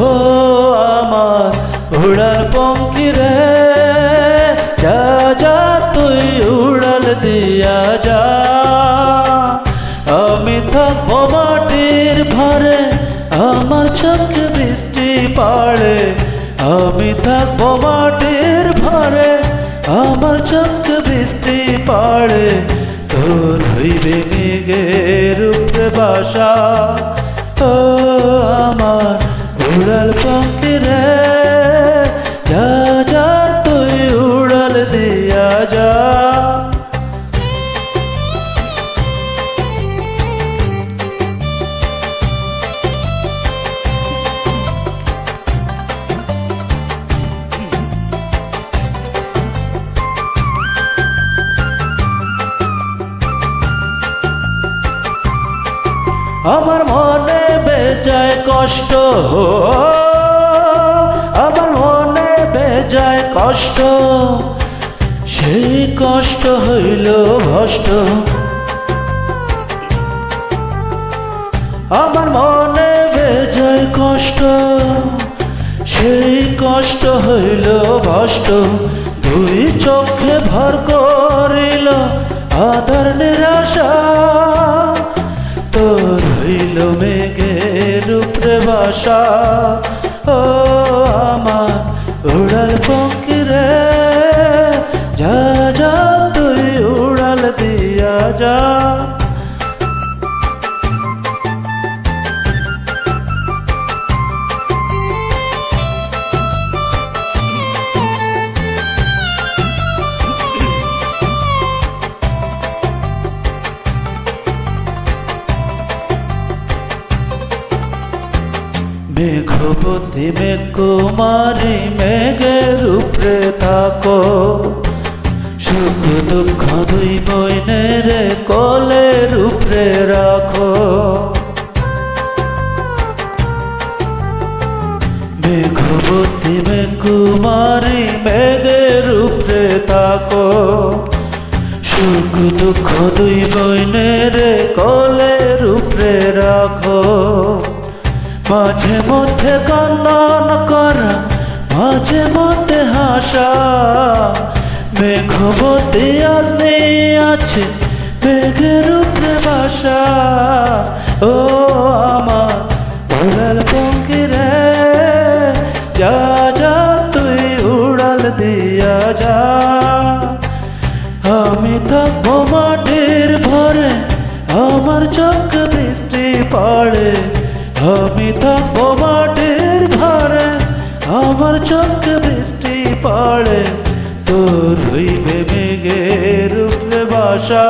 ও আমার উড়াল পঙ্খী রে, যা যা তুই উড়াল দিয়া যা। আমি থাকবো মাটির ভারে, আমার চোখে বৃষ্টি পাড়ে। আমি থাকবো মাটির ভারে, আমার চোখে বৃষ্টি পাড়ে। তোর হইবে মেঘের উপরে বাসা, ও আমার উড়াল পঙ্খী রে, যা যা তুই উড়াল দিয়া যা। আমার মনে বেজায় কষ্ট, আমার মনে বেজায় কষ্ট, সেই কষ্ট হইল ভষ্ট। আমার মনে বেজায় কষ্ট, সেই কষ্ট হইল ভষ্ট। দুই চোখে ভর করিল আধার নিরাশা, তোর হইল মেঘের উপরে বাসা। ও আমার উড়াল পঙ্খী রে, যা যা তুই উড়াল দিয়া যা। মেঘবতী মেঘকুমারী মেঘের উপরে থাকো, সুখ দুঃখ দুই বইনের কোলের উপরে রাখো। মেঘবতী মেঘকুমারী মেঘের উপরে থাকো, সুখ দুঃখ দুই বইনের কোলের উপরে রাখো। মাঝে মধ্যে কান্না করা, মাঝে মধ্যে হাসা, মেঘবতী আজ নেই আছে মেঘের উপরে বাসা। ও আমার উড়াল পঙ্খী রে, যা যা তুই উড়াল দিয়া যা। আমি থাকবো মাটির ভরে, আমার চোখ বৃষ্টি পাড়ে। আমি থাকবো মাটির ভারে, আমার চোখে বৃষ্টি পাড়ে। তোর হইবে মেঘের উপরে বাসা,